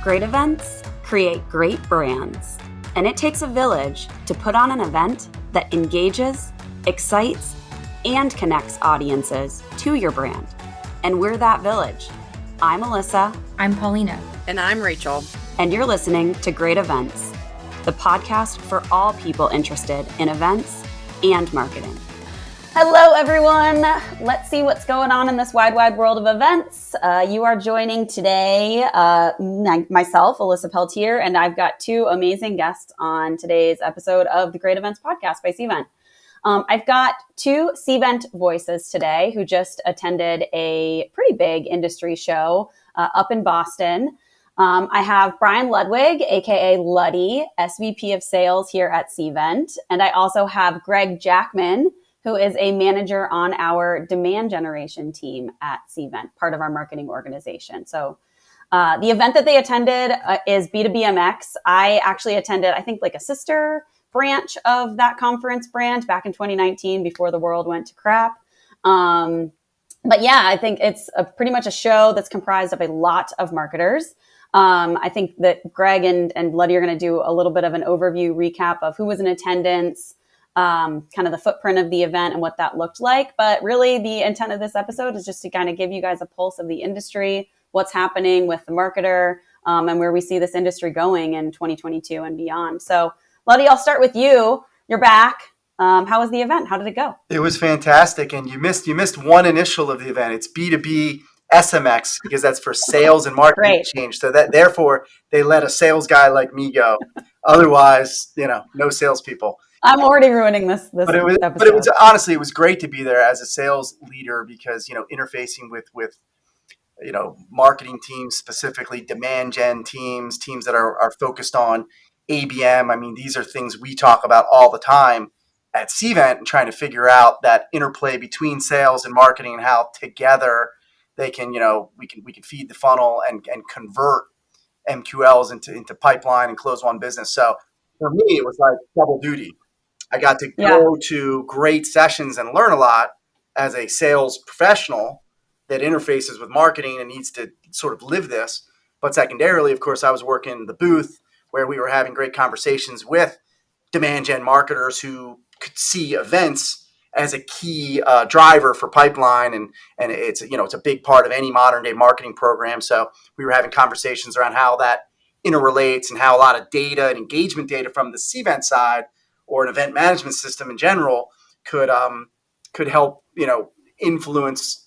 Great events create great brands, and it takes a village to put on an event that engages, excites, and connects audiences to your brand. And we're that village. I'm Alyssa. I'm Paulina. And I'm Rachel. And you're listening to Great Events, the podcast for all people interested in events and marketing. Hello, everyone. Let's see what's going on in this wide world of events. You are joining today, myself, Alyssa Peltier, and I've got two amazing guests on today's episode of the Great Events podcast by Cvent. I've got two Cvent voices today who just attended a pretty big industry show up in Boston. I have Brian Ludwig, aka Luddy, SVP of Sales here at Cvent, and I also have Greg Jackman, who is a manager on our demand generation team at Cvent, part of our marketing organization. So the event that they attended is B2BMX. I actually attended, I think, like a sister branch of that conference brand back in 2019 before the world went to crap. But yeah, I think it's pretty much a show that's comprised of a lot of marketers. I think that Greg and Luddy are going to do a little bit of an overview recap of who was in attendance, kind of the footprint of the event and what that looked like. But really the intent of this episode is just to kind of give you guys a pulse of the industry, what's happening with the marketer, and where we see this industry going in 2022 and beyond. So Luddy, I'll start with you. You're back. How was the event? How did it go? It was fantastic. And you missed one initial of the event. It's B2B SMX because that's for sales and marketing exchange. So that therefore they let a sales guy like me go. Otherwise, no salespeople. I'm already ruining this but it was, episode. But it was honestly, it was great to be there as a sales leader because, interfacing with marketing teams, specifically demand gen teams that are focused on ABM. I mean, these are things we talk about all the time at Cvent and trying to figure out that interplay between sales and marketing and how together they can, we can feed the funnel and convert MQLs into pipeline and close one business. So for me, it was like double duty. I got to go to great sessions and learn a lot as a sales professional that interfaces with marketing and needs to sort of live this. But secondarily, of course, I was working in the booth where we were having great conversations with demand gen marketers who could see events as a key driver for pipeline. And it's, it's a big part of any modern day marketing program. So we were having conversations around how that interrelates and how a lot of data and engagement data from the Cvent side or an event management system in general could help, influence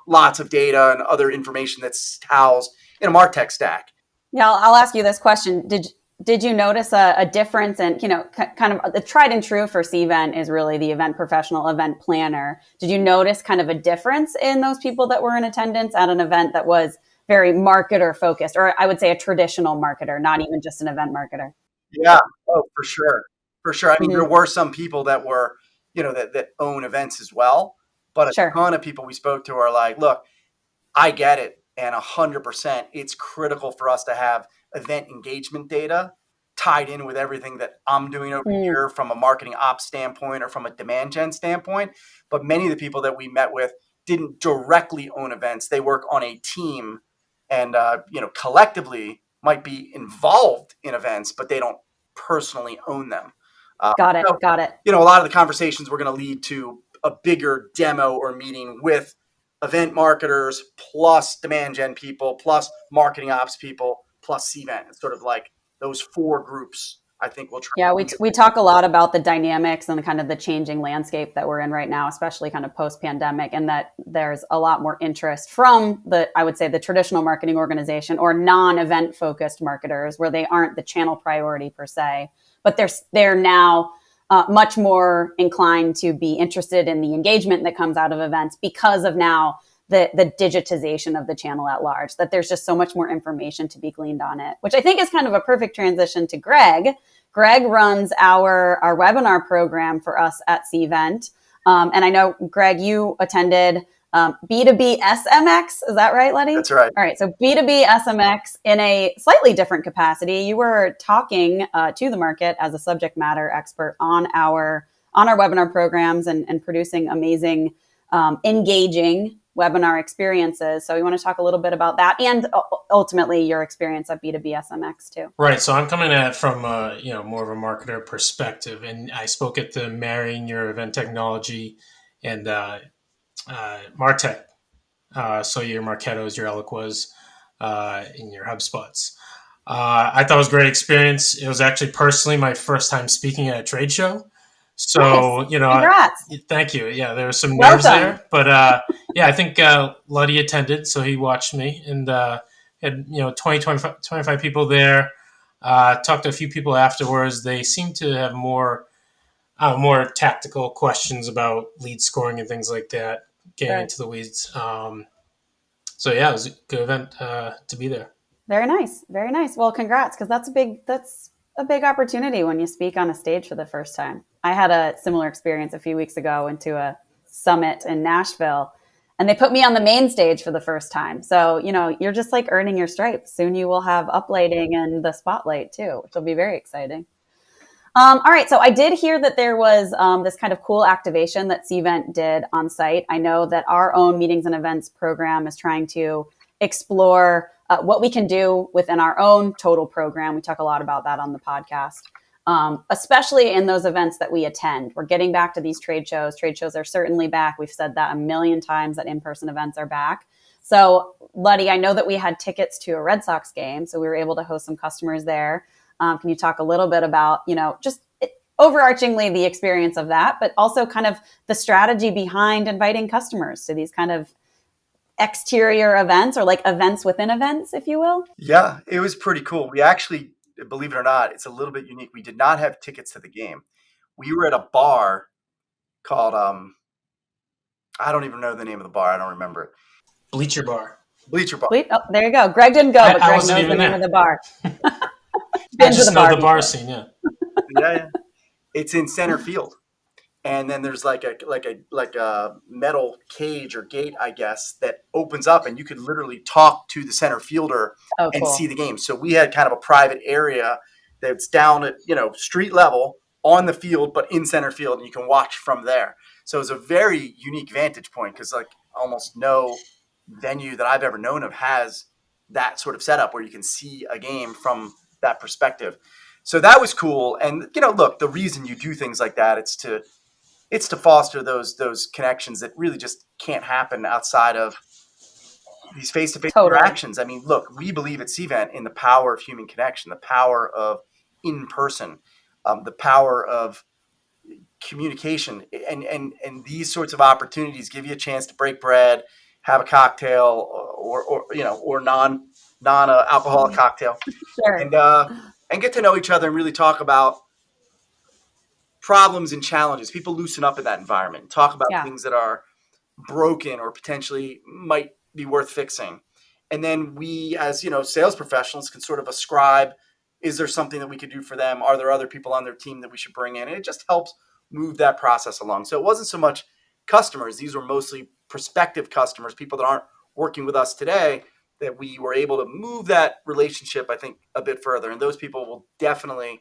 lots of data and other information that's housed in a MarTech stack. Yeah, I'll ask you this question. Did you notice a difference in, kind of the tried and true for Cvent is really the event professional, event planner. Did you notice kind of a difference in those people that were in attendance at an event that was very marketer focused, or I would say a traditional marketer, not even just an event marketer? Yeah. Oh, for sure. For sure. I mean, there were some people that were, that own events as well, but a ton of people we spoke to are like, look, I get it. And 100%, it's critical for us to have event engagement data tied in with everything that I'm doing over here from a marketing ops standpoint or from a demand gen standpoint. But many of the people that we met with didn't directly own events. They work on a team and, collectively might be involved in events, but they don't personally own them. Got it. A lot of the conversations were going to lead to a bigger demo or meeting with event marketers plus demand gen people plus marketing ops people plus Cvent. It's sort of like those four groups. I think we'll try. Yeah, we talk a lot about the dynamics and the kind of the changing landscape that we're in right now, especially kind of post-pandemic, and that there's a lot more interest from I would say the traditional marketing organization or non-event focused marketers where they aren't the channel priority per se, but they're now much more inclined to be interested in the engagement that comes out of events because of now the digitization of the channel at large, that there's just so much more information to be gleaned on it, which I think is kind of a perfect transition to Greg. Greg runs our webinar program for us at Cvent. And I know, Greg, you attended B2B SMX. Is that right, Luddy? That's right. All right. So B2B SMX in a slightly different capacity. You were talking to the market as a subject matter expert on our webinar programs and producing amazing, engaging webinar experiences. So you want to talk a little bit about that and ultimately your experience at B2B SMX too. Right. So I'm coming at it from more of a marketer perspective, and I spoke at the Marrying Your Event Technology and Martech. So your Marketos, your Eloquas, and your HubSpots. I thought it was a great experience. It was actually personally my first time speaking at a trade show. So, nice. Congrats. Thank you. Yeah, there was some nerves Welcome. there, but I think Luddy attended, so he watched me and had 20, 25 people there. Talked to a few people afterwards. They seemed to have more tactical questions about lead scoring and things like that, getting into the weeds. So yeah, it was a good event to be there. Very nice. Very nice. Well, congrats, because that's a big opportunity when you speak on a stage for the first time. I had a similar experience a few weeks ago into a summit in Nashville, and they put me on the main stage for the first time. So, you're just like earning your stripes. Soon you will have uplighting and the spotlight too, which will be very exciting. All right. So I did hear that there was this kind of cool activation that Cvent did on site. I know that our own meetings and events program is trying to explore what we can do within our own total program. We talk a lot about that on the podcast, especially in those events that we attend. We're getting back to these trade shows. Trade shows are certainly back. We've said that a million times, that in-person events are back. So, Luddy, I know that we had tickets to a Red Sox game, so we were able to host some customers there. Can you talk a little bit about, just overarchingly the experience of that, but also kind of the strategy behind inviting customers to these kind of exterior events, or like events within events, if you will? Yeah, it was pretty cool. We actually, believe it or not, it's a little bit unique. We did not have tickets to the game. We were at a bar called, I don't even know the name of the bar. I don't remember it. Bleacher Bar. Oh, there you go. Greg didn't go, but Greg knows the name of the bar. I just know the bar scene, yeah. Yeah. It's in center field. And then there's like a metal cage or gate, I guess, that opens up, and you could literally talk to the center fielder and see the game. So we had kind of a private area that's down at street level on the field, but in center field, and you can watch from there. So it's a very unique vantage point, because like almost no venue that I've ever known of has that sort of setup where you can see a game from that perspective. So that was cool. And look, the reason you do things like that, it's to foster those connections that really just can't happen outside of these face-to-face interactions. I mean, look, we believe at Cvent in the power of human connection, the power of in-person, the power of communication, and these sorts of opportunities give you a chance to break bread, have a cocktail, or non alcoholic cocktail, sure. and get to know each other and really talk about problems and challenges. People loosen up in that environment, talk about things that are broken or potentially might be worth fixing. And then we, as sales professionals, can sort of ascribe, is there something that we could do for them? Are there other people on their team that we should bring in? And it just helps move that process along. So it wasn't so much customers. These were mostly prospective customers, people that aren't working with us today, that we were able to move that relationship, I think, a bit further. And those people will definitely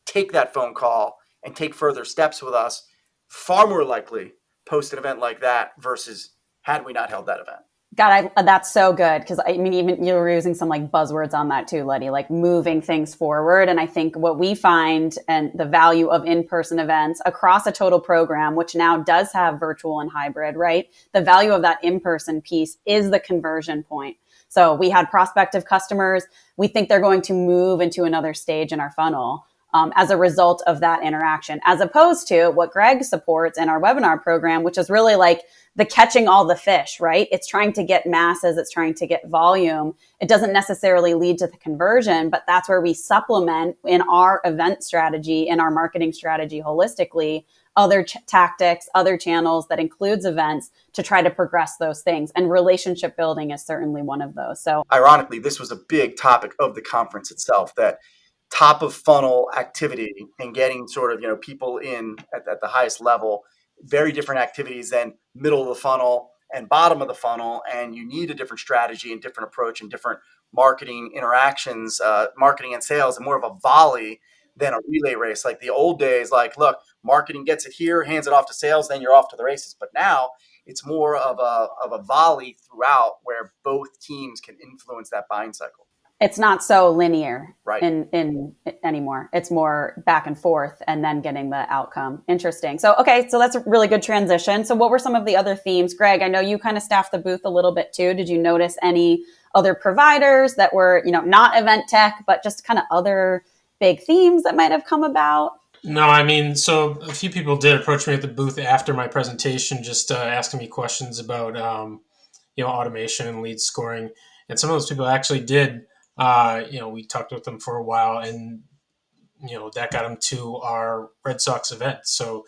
take that phone call and take further steps with us, far more likely post an event like that versus had we not held that event. God, that's so good. Because I mean, even you were using some like buzzwords on that too, Luddy, like moving things forward. And I think what we find, and the value of in-person events across a total program, which now does have virtual and hybrid, right? The value of that in-person piece is the conversion point. So we had prospective customers. We think they're going to move into another stage in our funnel as a result of that interaction, as opposed to what Greg supports in our webinar program, which is really like the catching all the fish, right? It's trying to get masses. It's trying to get volume. It doesn't necessarily lead to the conversion, but that's where we supplement in our event strategy, in our marketing strategy holistically, other tactics, other channels that includes events to try to progress those things. And relationship building is certainly one of those. So ironically, this was a big topic of the conference itself, that top of funnel activity and getting sort of, people in at the highest level, very different activities than middle of the funnel and bottom of the funnel. And you need a different strategy and different approach and different marketing interactions, marketing and sales, and more of a volley than a relay race. Like the old days, like, look, marketing gets it here, hands it off to sales, then you're off to the races. But now It's more of a volley throughout where both teams can influence that buying cycle. It's not so linear Right. in anymore. It's more back and forth and then getting the outcome. Interesting. So, okay, so that's a really good transition. So what were some of the other themes? Greg, I know you kind of staffed the booth a little bit too. Did you notice any other providers that were, not event tech, but just kind of other big themes that might have come about? No, I mean, so a few people did approach me at the booth after my presentation, just asking me questions about, automation and lead scoring. And some of those people actually did, we talked with them for a while, and, that got them to our Red Sox event. So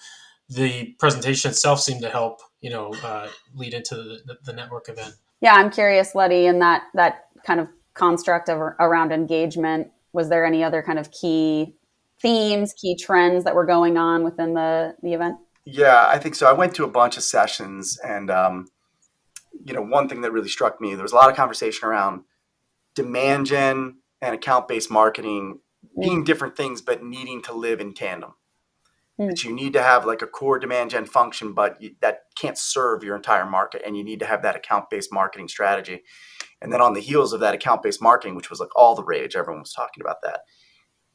the presentation itself seemed to help, lead into the network event. Yeah, I'm curious, Letty, in that kind of construct of around engagement, was there any other kind of key themes, key trends that were going on within the event? Yeah, I think so. I went to a bunch of sessions, and one thing that really struck me, there was a lot of conversation around demand gen and account-based marketing being different things, but needing to live in tandem. That you need to have like a core demand gen function, but that can't serve your entire market, and you need to have that account-based marketing strategy. And then on the heels of that account-based marketing, which was like all the rage, everyone was talking about that.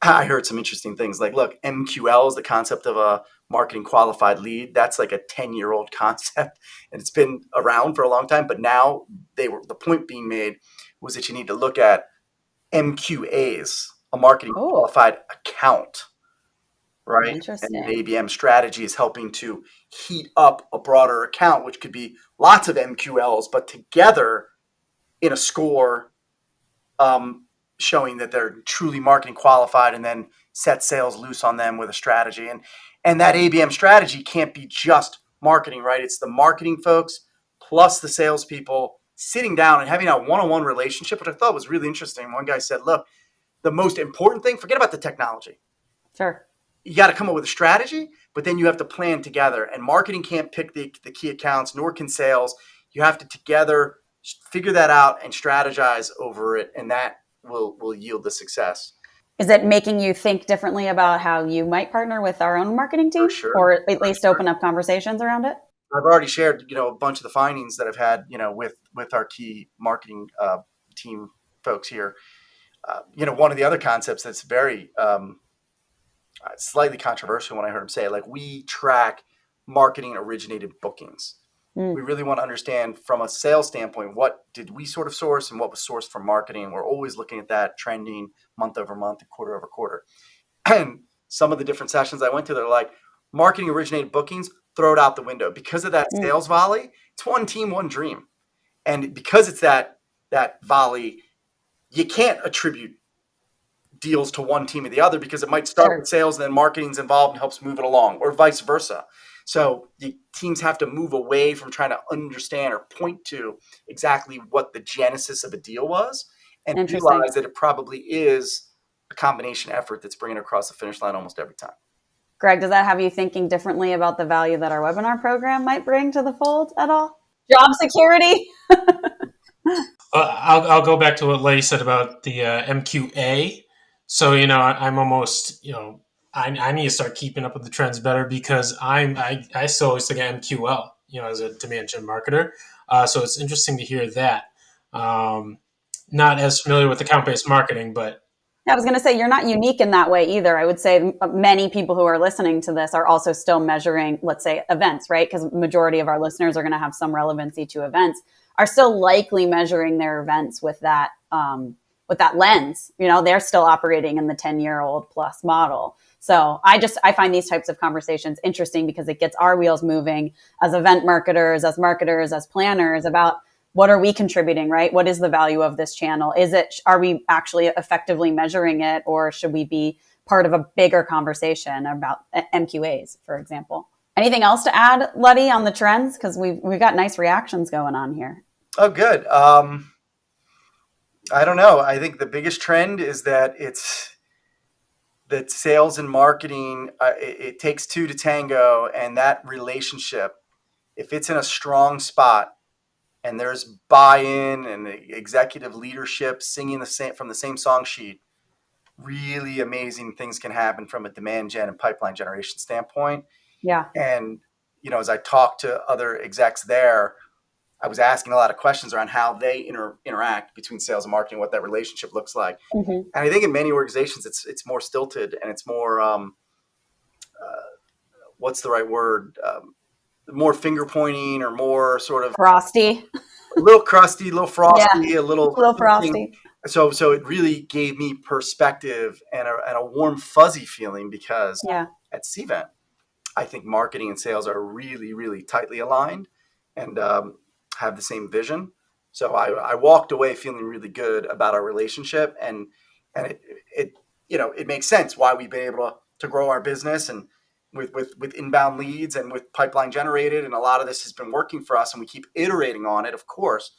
I heard some interesting things like, look, MQL is the concept of a marketing qualified lead. That's like a 10-year-old concept, and it's been around for a long time. But now the point being made was that you need to look at MQAs, a marketing qualified account, right? Interesting. And an ABM strategy is helping to heat up a broader account, which could be lots of MQLs, but together in a score, showing that they're truly marketing qualified, and then set sales loose on them with a strategy. And that ABM strategy can't be just marketing, right? It's the marketing folks plus the salespeople sitting down and having a one-on-one relationship, which I thought was really interesting. One guy said, look, the most important thing, forget about the technology. Sure. You got to come up with a strategy, but then you have to plan together. And marketing can't pick the key accounts, nor can sales. You have to together figure that out and strategize over it, and that will yield the success. Is it making you think differently about how you might partner with our own marketing team, or at least open up conversations around it? I've already shared, a bunch of the findings that I've had, with our key marketing team folks here. One of the other concepts that's very slightly controversial when I heard him say, like, we track marketing originated bookings. We really want to understand from a sales standpoint, what did we sort of source and what was sourced from marketing. We're always looking at that trending month over month and quarter over quarter. And some of the different sessions I went to, they're like, marketing originated bookings, throw it out the window. Because of that sales volley, it's one team, one dream. And because it's that volley, you can't attribute deals to one team or the other, because it might start with sales and then marketing's involved and helps move it along, or vice versa. So the teams have to move away from trying to understand or point to exactly what the genesis of a deal was, and realize that it probably is a combination effort that's bringing it across the finish line almost every time. Greg, does that have you thinking differently about the value that our webinar program might bring to the fold at all? Job security? I'll go back to what Letty said about the MQA. So, I'm almost, I need to start keeping up with the trends better, because I still always think of MQL, as a demand gen marketer. So it's interesting to hear that. Not as familiar with account-based marketing, but I was going to say, you're not unique in that way either. I would say many people who are listening to this are also still measuring, let's say, events, right? Because the majority of our listeners are going to have some relevancy to events, are still likely measuring their events with that lens. They're still operating in the 10-year-old plus model. So I find these types of conversations interesting, because it gets our wheels moving as event marketers, as planners, about what are we contributing, right? What is the value of this channel? Are we actually effectively measuring it, or should we be part of a bigger conversation about MQAs, for example? Anything else to add, Letty, on the trends? Because we've got nice reactions going on here. Oh, good. I don't know. I think the biggest trend is that that sales and marketing, it takes two to tango, and that relationship, if it's in a strong spot and there's buy-in and the executive leadership singing from the same song sheet, really amazing things can happen from a demand gen and pipeline generation standpoint. Yeah. And as I talked to other execs there, I was asking a lot of questions around how they interact between sales and marketing, what that relationship looks like. Mm-hmm. And I think in many organizations, it's more stilted and it's more, what's the right word? More finger pointing or more sort of Frosty. a little crusty, a little frosty, Yeah, a little a little something. frosty. So it really gave me perspective and a warm, fuzzy feeling because Yeah. at CVent, I think marketing and sales are really, really tightly aligned and have the same vision. So I walked away feeling really good about our relationship, and it it makes sense why we've been able to grow our business and with inbound leads and with pipeline generated, and a lot of this has been working for us, and we keep iterating on it. Of course,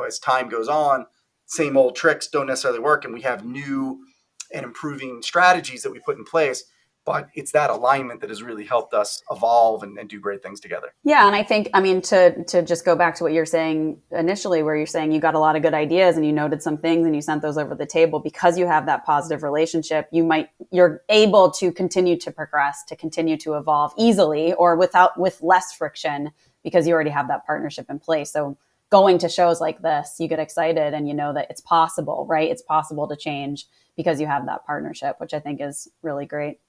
as time goes on, same old tricks don't necessarily work, and we have new and improving strategies that we put in place. But it's that alignment that has really helped us evolve and do great things together. Yeah. And I think, I mean, to just go back to what you're saying initially, where you're saying you got a lot of good ideas and you noted some things and you sent those over the table, because you have that positive relationship, you're able to continue to progress, to continue to evolve easily or with less friction, because you already have that partnership in place. So going to shows like this, you get excited and you know that it's possible, right? It's possible to change because you have that partnership, which I think is really great.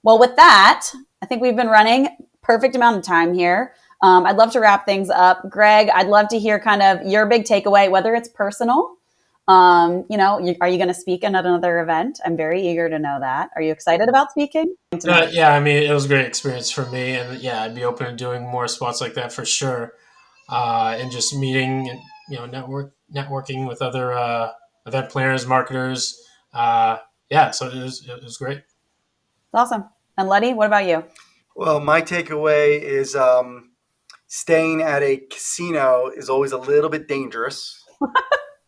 Well, with that, I think we've been running perfect amount of time here. I'd love to wrap things up. Greg, I'd love to hear kind of your big takeaway, whether it's personal. Are you going to speak at another event? I'm very eager to know that. Are you excited about speaking? Yeah, I mean, it was a great experience for me, and yeah, I'd be open to doing more spots like that for sure, and just meeting and networking with other event planners, marketers. Yeah, so it was great. Awesome. And Letty, what about you? Well, my takeaway is staying at a casino is always a little bit dangerous.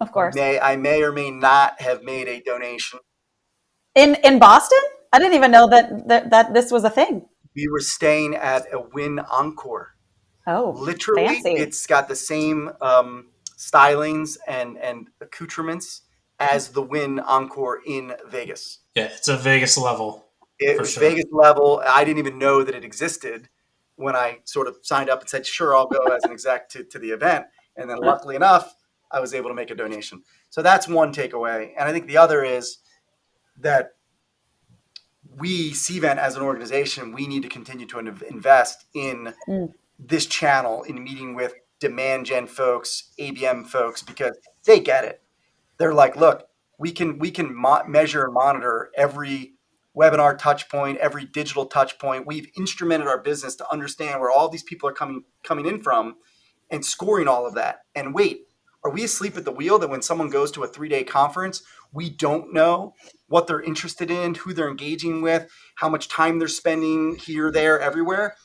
Of course. I may or may not have made a donation. In Boston? I didn't even know that this was a thing. We were staying at a Wynn Encore. Oh, Literally, fancy. it's got the same stylings and accoutrements as the Wynn Encore in Vegas. Yeah, it's a Vegas level It for was sure. Vegas level. I didn't even know that it existed when I sort of signed up and said, sure, I'll go as an exec to the event. And then luckily enough, I was able to make a donation. So that's one takeaway. And I think the other is that we, CVent as an organization, we need to continue to invest in this channel, in meeting with demand gen folks, ABM folks, because they get it. They're like, look, we can measure and monitor every webinar touch point, every digital touch point. We've instrumented our business to understand where all these people are coming in from and scoring all of that. And wait, are we asleep at the wheel that when someone goes to a 3-day conference, we don't know what they're interested in, who they're engaging with, how much time they're spending here, there, everywhere?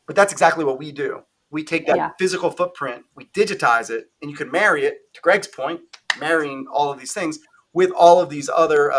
But that's exactly what we do. We take that physical footprint, we digitize it, and you can marry it, to Greg's point, marrying all of these things with all of these other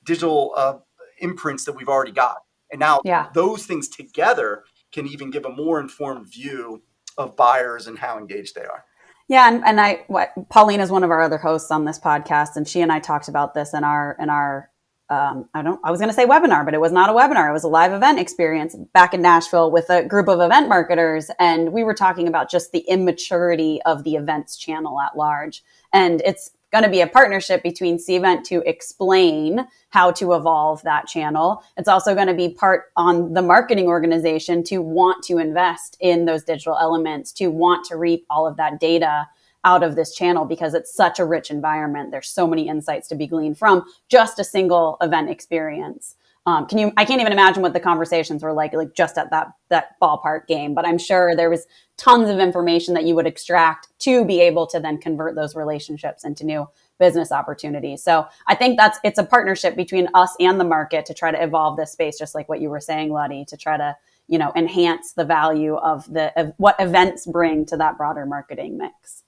digital imprints that we've already got. And now those things together can even give a more informed view of buyers and how engaged they are. Yeah, and Pauline is one of our other hosts on this podcast, and she and I talked about this in our I was going to say webinar, but it was not a webinar. It was a live event experience back in Nashville with a group of event marketers. And we were talking about just the immaturity of the events channel at large. And it's going to be a partnership between CVent to explain how to evolve that channel. It's also going to be part on the marketing organization to want to invest in those digital elements, to want to reap all of that data out of this channel, because it's such a rich environment. There's so many insights to be gleaned from just a single event experience. I can't even imagine what the conversations were like just at that ballpark game, but I'm sure there was tons of information that you would extract to be able to then convert those relationships into new business opportunities. So I think it's a partnership between us and the market to try to evolve this space, just like what you were saying, Luddy, to try to, enhance the value of what events bring to that broader marketing mix.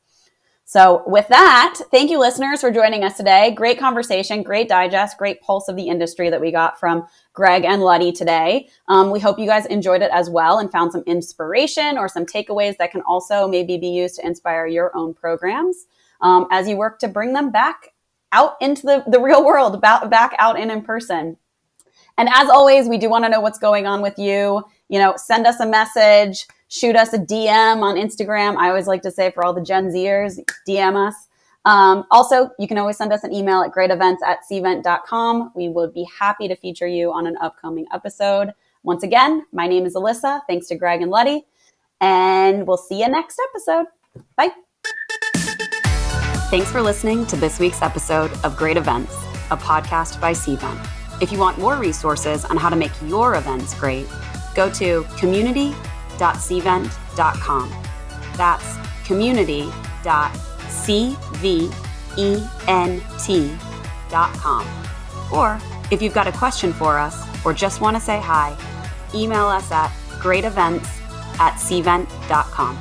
So with that, thank you, listeners, for joining us today. Great conversation, great digest, great pulse of the industry that we got from Greg and Luddy today. We hope you guys enjoyed it as well and found some inspiration or some takeaways that can also maybe be used to inspire your own programs as you work to bring them back out into the real world, back out in person. And as always, we do want to know what's going on with you. Send us a message. shoot us a DM on Instagram. I always like to say, for all the Gen Zers, DM us. Also, you can always send us an email at greatevents@cvent.com. We would be happy to feature you on an upcoming episode. Once again, my name is Alyssa. Thanks to Greg and Luddy. And we'll see you next episode. Bye. Thanks for listening to this week's episode of Great Events, a podcast by CVent. If you want more resources on how to make your events great, go to community.cvent.com. That's community.cvent.com. Or if you've got a question for us or just want to say hi, email us at greatevents@cvent.com.